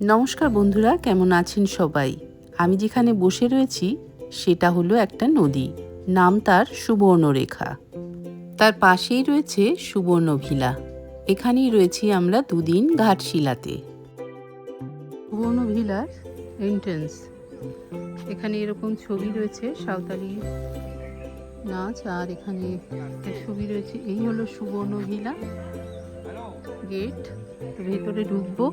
নমস্কার বন্ধুরা, কেমন আছেন সবাই? আমি যেখানে বসে রয়েছি সেটা হলো একটা নদী। নাম তার সুবর্ণরেখা। তার পাশেই রয়েছে সুবর্ণ ভিলা। এখানেই রয়েছি আমরা দুদিন ঘাটশিলাতে। সুবর্ণ ভিলার এন্ট্রেন্স। এখানে এরকম ছবি রয়েছে সাঁওতালি নাচ, আর এখানে একটা ছবি রয়েছে। এই হলো সুবর্ণ ভিলা গেট। তো ভেতরে ঢুকবো।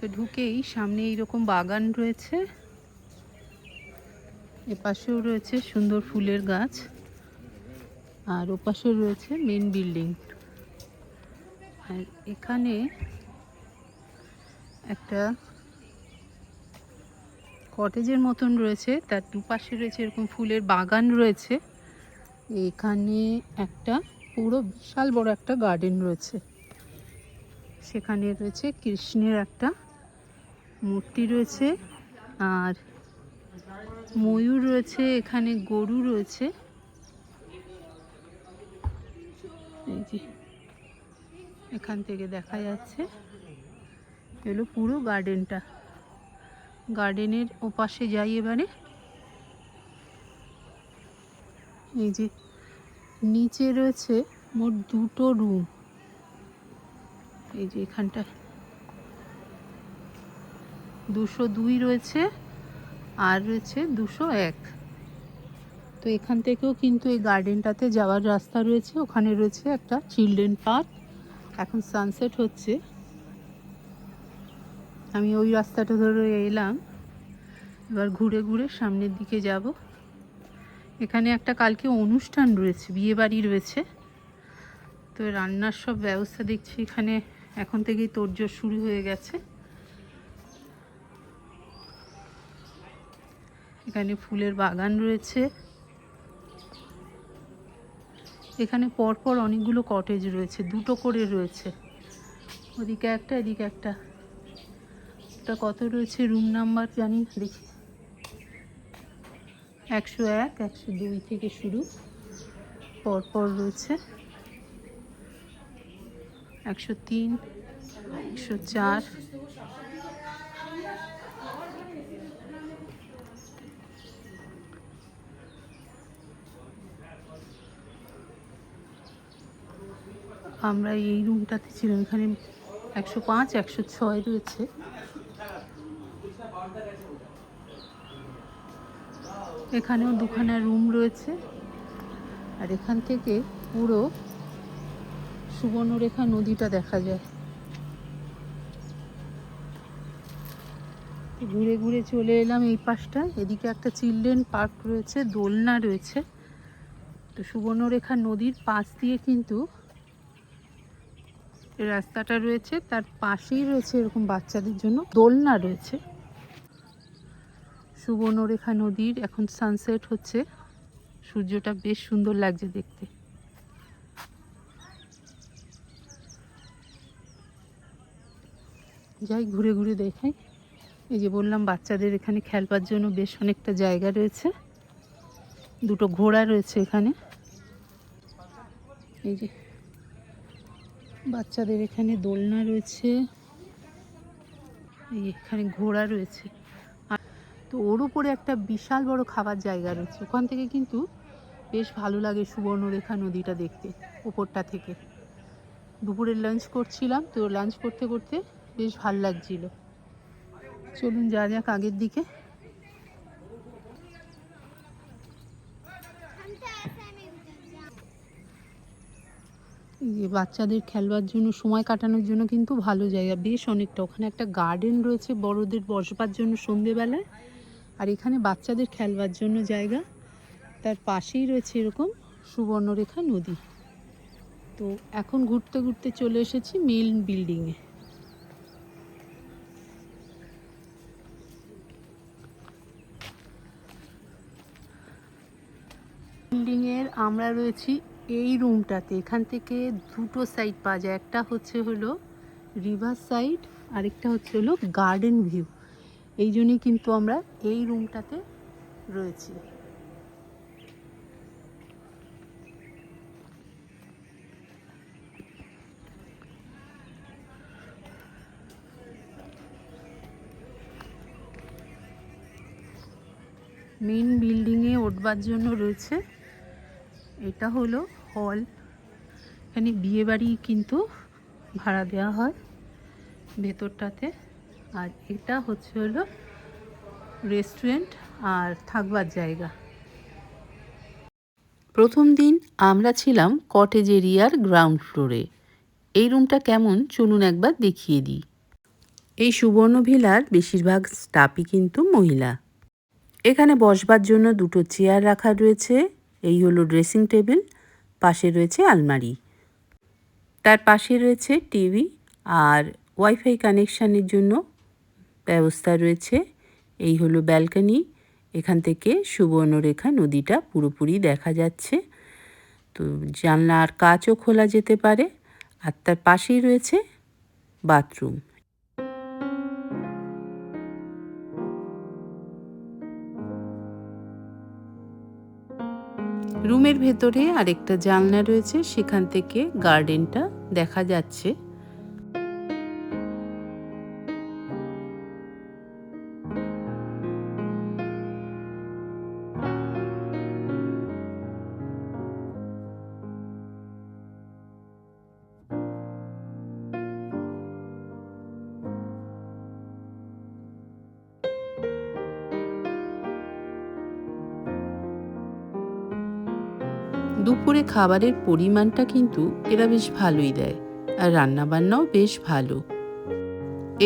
তো ঢুকেই সামনে এইরকম বাগান রয়েছে, এপাশেও রয়েছে সুন্দর ফুলের গাছ, আর ওপাশে রয়েছে মেন বিল্ডিং। আর এখানে একটা কটেজের মতন রয়েছে, তার দুপাশে রয়েছে এরকম ফুলের বাগান রয়েছে। এখানে একটা পুরো বিশাল বড় একটা গার্ডেন রয়েছে। সেখানে রয়েছে কৃষ্ণের একটা মূর্তি রয়েছে, আর ময়ূর রয়েছে, এখানে গরু রয়েছে। এই যে এখান থেকে দেখা যাচ্ছে এগুলো পুরো গার্ডেনটা। গার্ডেনের ওপাশে যাই এবারে। এই যে নিচে রয়েছে মোট দুটো রুম। এই যে এখানটা 202 রয়েছে, আর রয়েছে 201। তো এখান থেকেও কিন্তু এই গার্ডেনটাতে যাওয়ার রাস্তা রয়েছে। ওখানে রয়েছে একটা চিলড্রেন পার্ক। এখন সানসেট হচ্ছে, আমি ওই রাস্তাটা ধরে এলাম। এবার ঘুরে ঘুরে সামনের দিকে যাব। এখানে একটা কালকে অনুষ্ঠান রয়েছে, বিয়ে বাড়ি রয়েছে। তো রান্নার সব ব্যবস্থা দেখছি এখানে এখন থেকেই তোড়জোড় শুরু হয়ে গেছে। এখানে ফুলের বাগান রয়েছে। এখানে পরপর অনেকগুলো কটেজ রয়েছে, দুটো করে রয়েছে। ওদিকে একটা, এদিকে একটা। এটা কত রয়েছে রুম নাম্বার জানি না, দেখি। 101, 102 থেকে শুরু, পরপর রয়েছে 103, 104। আমরা এই রুমটাতে ছিলাম। এখানে 105, 106 রয়েছে। এখানেও দুখানা রুম রয়েছে। আর এখান থেকে পুরো সুবর্ণরেখা নদীটা দেখা যায়। ঘুরে ঘুরে চলে এলাম এই পাশটা। এদিকে একটা চিলড্রেন পার্ক রয়েছে, দোলনা রয়েছে। তো সুবর্ণরেখা নদীর পাশ দিয়ে কিন্তু রাস্তাটা রয়েছে, তার পাশেই রয়েছে এরকম বাচ্চাদের জন্য দোলনা রয়েছে। সুবর্ণরেখা নদীর এখন সানসেট হচ্ছে, সূর্যটা বেশ সুন্দর লাগছে দেখতে। যাই ঘুরে ঘুরে দেখাই। এই যে বললাম বাচ্চাদের এখানে খেলবার জন্য বেশ অনেকটা জায়গা রয়েছে। দুটো ঘোড়া রয়েছে এখানে। এই যে বাচ্চাদের এখানে দোলনা রয়েছে, এই এখানে ঘোড়া রয়েছে। তো ওর উপরে একটা বিশাল বড় খাবার জায়গা রয়েছে। ওখান থেকে কিন্তু বেশ ভালো লাগে সুবর্ণরেখা নদীটা দেখতে ওপরটা থেকে। দুপুরে লাঞ্চ করছিলাম, তো লাঞ্চ করতে করতে বেশ ভালো লাগছিল। চলুন যা যাক আগের দিকে। যে বাচ্চাদের খেলবার জন্য, সময় কাটানোর জন্য কিন্তু ভালো জায়গা, বেশ অনেকটা। ওখানে একটা গার্ডেন রয়েছে বড়দের বসবার জন্য সন্ধেবেলায়, আর এখানে বাচ্চাদের খেলবার জন্য জায়গা। তার পাশেই রয়েছে এরকম সুবর্ণরেখা নদী। তো এখন ঘুরতে ঘুরতে চলে এসেছি মেইন বিল্ডিংয়ে। বিল্ডিংয়ের আমরা রয়েছি এই রুমটাতে। এখান থেকে দুটো সাইড পাওয়া যায়, একটা হলো রিভার সাইড, আরেকটা হলো গার্ডেন ভিউ। এই জন্যই কিন্তু আমরা এই রুমটাতে রয়েছি। মেন বিল্ডিংয়ে উঠবার জন্য রয়েছে, এটা হলো হল। এখানে বিয়ে বাড়ি কিন্তু ভাড়া দেওয়া হয় ভেতরটাতে। আর এটা হলো রেস্টুরেন্ট আর থাকবার জায়গা। প্রথম দিন আমরা ছিলাম কটেজ এরিয়ার গ্রাউন্ড ফ্লোরে। এই রুমটা কেমন চলুন একবার দেখিয়ে দিই। এই সুবর্ণ ভিলার বেশিরভাগ স্টাফই কিন্তু মহিলা। এখানে বসবার জন্য দুটো চেয়ার রাখা রয়েছে। এই হলো ড্রেসিং টেবিল, পাশে রয়েছে আলমারি, তার পাশে রয়েছে টিভি আর ওয়াইফাই কানেকশানের জন্য ব্যবস্থা রয়েছে। এই হলো ব্যালকনি, এখান থেকে সুবর্ণরেখা নদীটা পুরোপুরি দেখা যাচ্ছে। তো জানলার কাচও খোলা যেতে পারে। আর তার পাশেই রয়েছে বাথরুম। রুমের ভেতরে আরেকটা জানলা রয়েছে, সেখান থেকে গার্ডেনটা দেখা যাচ্ছে। দুপুরে খাবারের পরিমাণটা কিন্তু এরা বেশ ভালোই দেয়, আর রান্নাবান্নাও বেশ ভালো।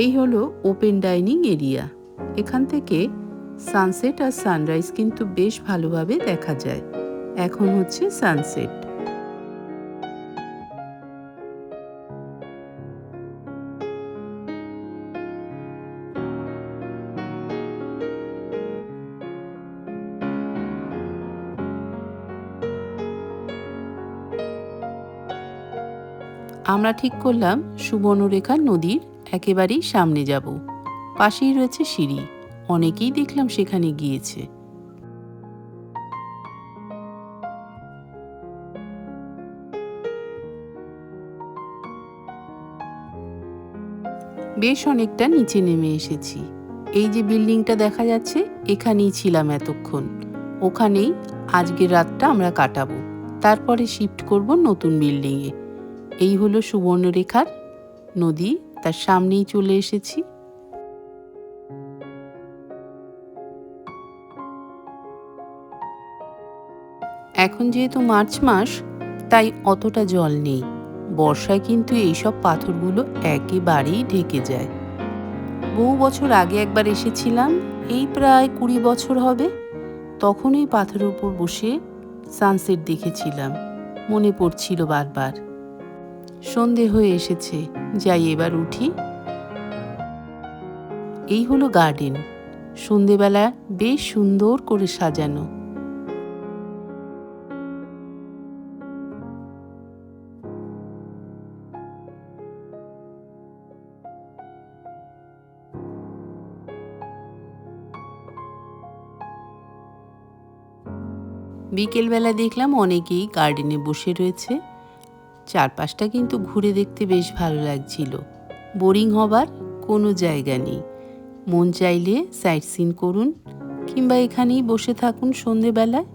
এই হলো ওপেন ডাইনিং এরিয়া। এখান থেকে সানসেট আর সানরাইজ কিন্তু বেশ ভালোভাবে দেখা যায়। এখন হচ্ছে সানসেট। আমরা ঠিক করলাম সুবর্ণরেখা নদীর একেবারেই সামনে যাব। পাশেই রয়েছে সিঁড়ি, অনেকেই দেখলাম সেখানে গিয়েছে। বেশ অনেকটা নিচে নেমে এসেছি। এই যে বিল্ডিংটা দেখা যাচ্ছে, এখানেই ছিলাম এতক্ষণ। ওখানেই আজকের রাতটা আমরা কাটাবো, তারপরে শিফট করব নতুন বিল্ডিংয়ে। এই হলো সুবর্ণরেখার নদী, তার সামনেই চলে এসেছি। এখন যেহেতু মার্চ মাস, তাই অতটা জল নেই। বর্ষায় কিন্তু এইসব পাথরগুলো একেবারেই ঢেকে যায়। বহু বছর আগে একবার এসেছিলাম, এই প্রায় 20 বছর হবে। তখন এই পাথরের উপর বসে সানসেট দেখেছিলাম, মনে পড়ছিল বারবার। সন্ধে হয়ে এসেছে, যাই এবার উঠি। এই হলো গার্ডেন, সন্ধেবেলা বেশ সুন্দর করে সাজানো। বিকেলবেলা দেখলাম অনেকেই গার্ডেনে বসে রয়েছে। চারপাশটা কিন্তু ঘুরে দেখতে বেশ ভালো লাগছিল। বোরিং হবার কোনো জায়গা নেই। মন চাইলে সাইট সিন করুন, কিংবা এখানেই বসে থাকুন সন্ধেবেলায়।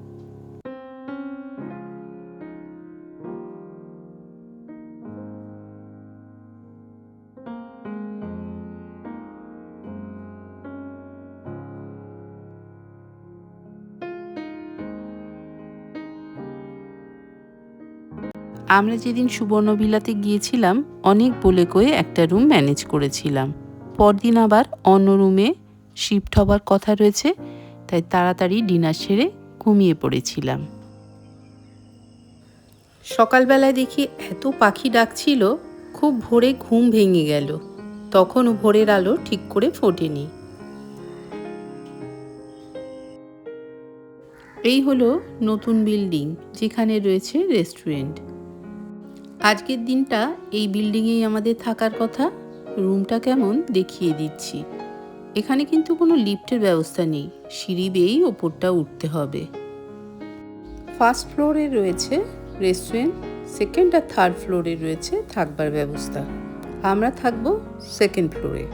আমরা যেদিন সুবর্ণভিলাতে গিয়েছিলাম, অনেক বলে কয়ে একটা রুম ম্যানেজ করেছিলাম। পরদিন আবার অন্য রুমে শিফট হবার কথা রয়েছে, তাই তাড়াতাড়ি ডিনার সেরে ঘুমিয়ে পড়েছিলাম। সকালবেলায় দেখি এত পাখি ডাকছিল, খুব ভোরে ঘুম ভেঙে গেল। তখনও ভোরের আলো ঠিক করে ফোটেনি। এই হলো নতুন বিল্ডিং, যেখানে রয়েছে রেস্টুরেন্ট। আজকের দিনটা এই বিল্ডিংয়েই আমাদের থাকার কথা। রুমটা কেমন দেখিয়ে দিচ্ছি। এখানে কিন্তু কোনো লিফটের ব্যবস্থা নেই, সিঁড়ি বেয়েই ওপরটা উঠতে হবে। ফার্স্ট ফ্লোরে রয়েছে রেস্টুরেন্ট, সেকেন্ড আর থার্ড ফ্লোরে রয়েছে থাকবার ব্যবস্থা। আমরা থাকবো সেকেন্ড ফ্লোরে।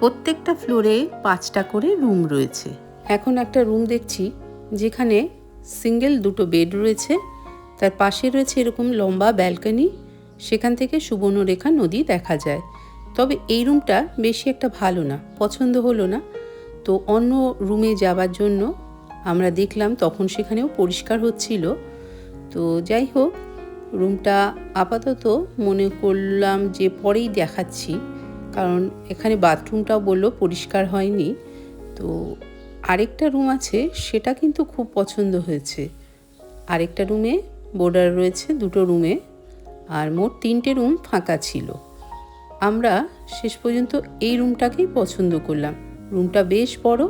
প্রত্যেকটা ফ্লোরে 5টা করে রুম রয়েছে। এখন একটা রুম দেখছি যেখানে সিঙ্গেল দুটো বেড রয়েছে, তার পাশে রয়েছে এরকম লম্বা ব্যালকনি, সেখান থেকে সুবর্ণরেখা নদী দেখা যায়। তবে এই রুমটা বেশি একটা ভালো না, পছন্দ হলো না। তো অন্য রুমে যাবার জন্য আমরা দেখলাম, তখন সেখানেও পরিষ্কার হচ্ছিল। তো যাই হোক, রুমটা আপাতত মনে করলাম যে পরেই দেখাচ্ছি, কারণ এখানে বাথরুমটাও বললো পরিষ্কার হয়নি। তো আরেকটা রুম আছে, সেটা কিন্তু খুব পছন্দ হয়েছে। আরেকটা রুমে বোর্ডার রয়েছে, দুটো রুমে, আর মোট 3টে রুম ফাঁকা ছিল। আমরা শেষ পর্যন্ত এই রুমটাকেই পছন্দ করলাম। রুমটা বেশ বড়,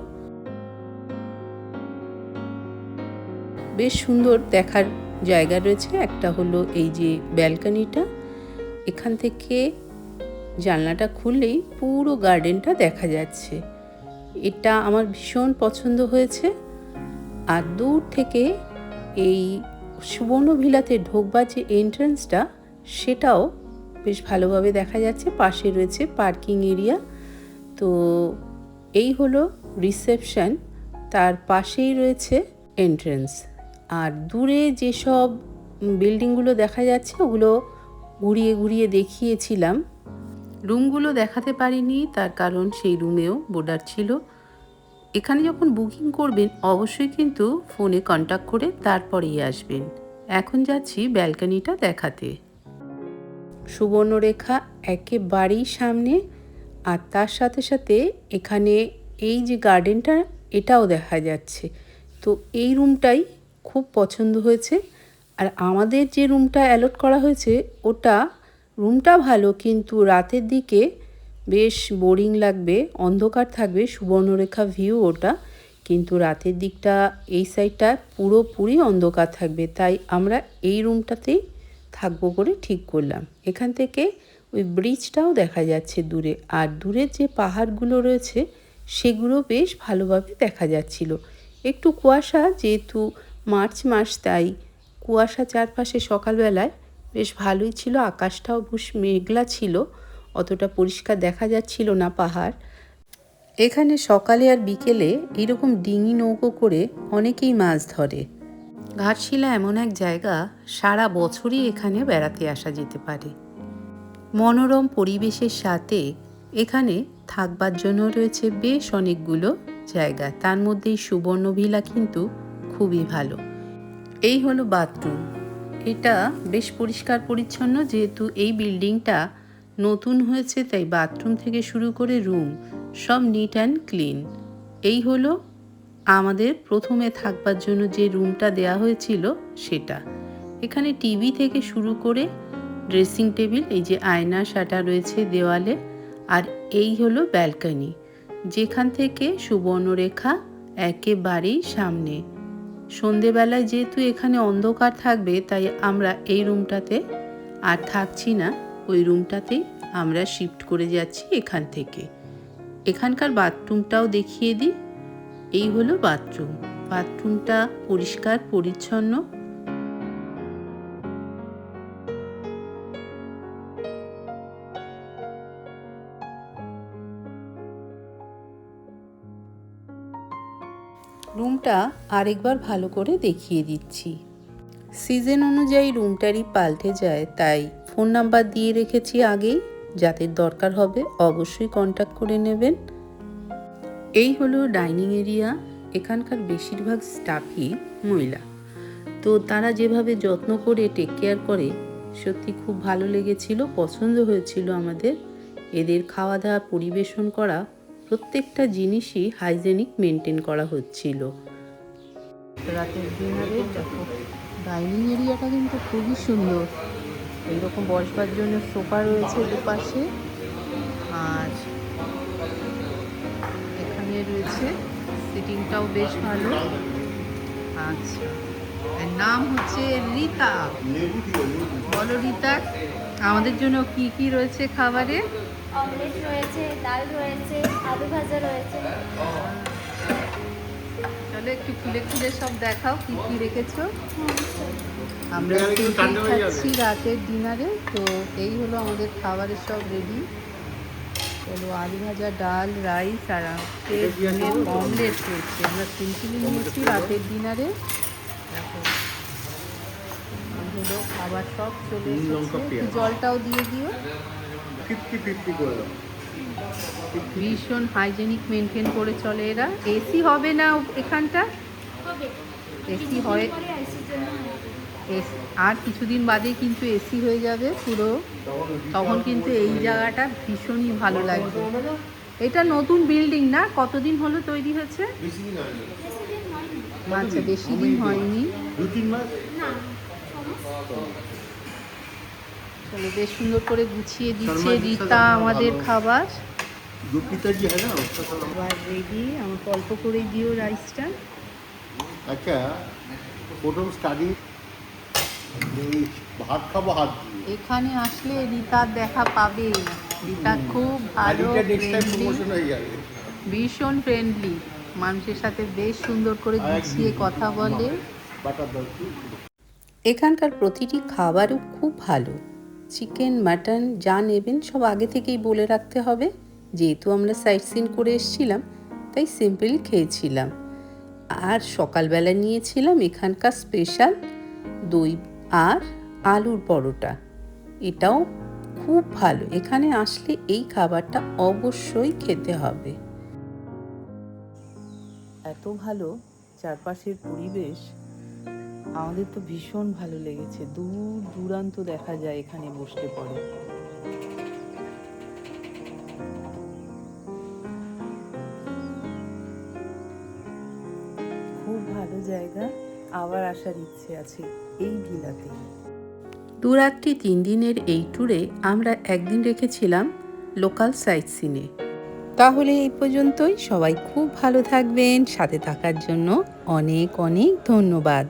বেশ সুন্দর দেখার জায়গা রয়েছে। একটা হলো এই যে ব্যালকনিটা, এখান থেকে জানলাটা খুললেই পুরো গার্ডেনটা দেখা যাচ্ছে। এটা আমার ভীষণ পছন্দ হয়েছে। আর দূর থেকে এই সুবর্ণ ভিলাতে ঢোকবার যে এন্ট্রান্সটা, সেটাও বেশ ভালোভাবে দেখা যাচ্ছে। পাশে রয়েছে পার্কিং এরিয়া। তো এই হলো রিসেপশন, তার পাশেই রয়েছে এন্ট্রান্স। আর দূরে যেসব বিল্ডিংগুলো দেখা যাচ্ছে, ওগুলো ঘুরিয়ে ঘুরিয়ে দেখিয়েছিলাম। রুমগুলো দেখাতে পারিনি, তার কারণ সেই রুমেও বোর্ডার ছিল। এখানে যখন বুকিং করবেন অবশ্যই কিন্তু ফোনে কন্ট্যাক্ট করে তারপরেই আসবেন। এখন যাচ্ছি ব্যালকনিটা দেখাতে। সুবর্ণরেখা একেবারেই সামনে, আর তার সাথে সাথে এখানে এই যে গার্ডেনটা, এটাও দেখা যাচ্ছে। তো এই রুমটাই খুব পছন্দ হয়েছে। আর আমাদের যে রুমটা অ্যালট করা হয়েছে, রুমটা ভালো, কিন্তু রাতের দিকে বেশ বোরিং লাগবে, অন্ধকার থাকবে, সুবর্ণরেখা ভিউ ওটা, কিন্তু রাতের দিকটা এই সাইডটা পুরোপুরি অন্ধকার থাকবে। তাই আমরা এই রুমটাতেই থাকবো করে ঠিক করলাম। এখান থেকে ওই ব্রিজটাও দেখা যাচ্ছে দূরে, আর দূরের যে পাহাড়গুলো রয়েছে সেগুলো বেশ ভালোভাবে দেখা যাচ্ছিল। একটু কুয়াশা, যেহেতু মার্চ মাস, তাই কুয়াশা চারপাশে সকালবেলায় বেশ ভালোই ছিল। আকাশটাও বেশ মেঘলা ছিল, অতটা পরিষ্কার দেখা যাচ্ছিল না পাহাড়। এখানে সকালে আর বিকেলে এরকম ডিঙি নৌকো করে অনেকেই মাছ ধরে। ঘাটশিলা এমন এক জায়গা, সারা বছরই এখানে বেড়াতে আসা যেতে পারে। মনোরম পরিবেশের সাথে এখানে থাকবার জন্য রয়েছে বেশ অনেকগুলো জায়গা, তার মধ্যেই সুবর্ণ ভিলা কিন্তু খুবই ভালো। এই হলো বাথরুম। এটা বেশ পরিষ্কার পরিচ্ছন্ন, যেহেতু এই বিল্ডিংটা নতুন হয়েছে, তাই বাথরুম থেকে শুরু করে রুম সব নিট অ্যান্ড ক্লিন। এই হলো আমাদের প্রথমে থাকবার জন্য যে রুমটা দেয়া হয়েছিল সেটা। এখানে টিভি থেকে শুরু করে ড্রেসিং টেবিল, এই যে আয়না সাটা রয়েছে দেওয়ালে, আর এই হলো ব্যালকনি, যেখান থেকে সুবর্ণরেখা একেবারেই সামনে। সন্ধেবেলায় যেহেতু এখানে অন্ধকার থাকবে, তাই আমরা এই রুমটাতে আর থাকছি না, ওই রুমটাতেই আমরা শিফট করে যাচ্ছি এখান থেকে। এখানকার বাথরুমটাও দেখিয়ে দিই। এই হলো বাথরুম। বাথরুমটা পরিষ্কার পরিচ্ছন্ন। রুমটা আরেকবার ভালো করে দেখিয়ে দিচ্ছি। সিজন অনুযায়ী রুমটারই পাল্টে যায়, তাই ফোন নাম্বার দিয়ে রেখেছি আগেই, যাদের দরকার হবে অবশ্যই কন্ট্যাক্ট করে নেবেন। এই হলো ডাইনিং এরিয়া। এখানকার বেশিরভাগ স্টাফই মহিলা, তো তারা যেভাবে যত্ন করে টেক কেয়ার করে, সত্যি খুব ভালো লেগেছিল, পছন্দ হয়েছিল আমাদের। এদের খাওয়া দাওয়া পরিবেশন করা প্রত্যেকটা জিনিসই হাইজেনিক মেনটেন করা হচ্ছিল। রাতের ডিনারে দেখো, ডাইনিং এরিয়াটা কিন্তু খুবই সুন্দর। এইরকম বসবার জন্য সোফা রয়েছে দুপাশে, আর এখানে রয়েছে সিটিংটাও বেশ ভালো। আচ্ছা, এর নাম হচ্ছে রীতা। বলো রীতা, আমাদের জন্য কি কি রয়েছে খাবারে? অমলেট রয়েছে, ডাল রয়েছে, আলু ভাজা রয়েছে। চলো একটু খুলে খুলে সব দেখাও কি কি রেখেছো। আমরা খাচ্ছি রাতের ডিনারে। তো এই হলো আমাদের খাবারের সব রেডি। চলো আলু ভাজা, ডাল, রাইস আর ডিমের অমলেট রয়েছে। আমরা সিম্পলি নিয়েছি রাতের ডিনারে। হলো খাবার সব চলে এসেছে। একটু জলটাও দিয়ে দিও। 50-50 করে দাও। ভীষণ হাইজেনিক মেনটেন করে চলে এরা। এসি হবে না এখানটা? হবে এসি হয়, পরে আইসির জন্য আর কিছুদিন বাদেই কিন্তু এসি হয়ে যাবে পুরো। তখন কিন্তু এই জায়গাটা ভীষণই ভালো লাগবে। এটা নতুন বিল্ডিং না? কতদিন হলো তৈরি হয়েছে? বেশিদিন হয়নি আচ্ছা, বেশি দিন হয়নি। 2-3 মাস। না চলো, বেশ সুন্দর করে গুছিয়ে দিচ্ছে শর্মা জির রীতা সাথে আমাদের ভালো। খাবার। जो पिताजी है ना उसका थोड़ा। খাবার রেডি। আমাকে অল্প করেই দিও রাইসটা। अच्छा প্রথম স্টাডি এই ভাত খাবো হাত দিয়ে। এখানে আসলে রীতার দেখা পাবে। রীতা খুব ভালো, আজকে নেক্সট টাইম ফ্রেন্ডলি, প্রমোশন হয়ে যাবে। ভীষণ ফ্রেন্ডলি। মানুষের সাথে বেশ সুন্দর করে গুছিয়ে কথা বলে। বাটার দাও একটু। এখানকার প্রতিটি খাবারও খুব ভালো। চিকেন, মাটন যা নেবেন সব আগে থেকেই বলে রাখতে হবে। যেহেতু আমরা সাইট সিন করে এসেছিলাম তাই সিম্পল খেয়েছিলাম। আর সকালবেলা নিয়েছিলাম এখানকার স্পেশাল দই আর আলুর পরোটা। এটাও খুব ভালো। এখানে আসলে এই খাবারটা অবশ্যই খেতে হবে। এত ভালো চারপাশের পরিবেশ, আমাদের তো ভীষণ ভালো লেগেছে। দূর দূরান্ত দেখা যায় এখানে বসলে পরে। খুব ভালো জায়গা, আবার আসার ইচ্ছে আছে এই ভিলাতে। 2 রাত্রি 3 দিনের এই ট্যুরে আমরা একদিন রেখেছিলাম লোকাল সাইট সিনে। তাহলে এই পর্যন্তই। সবাই খুব ভালো থাকবেন। সাথে থাকার জন্য অনেক অনেক ধন্যবাদ।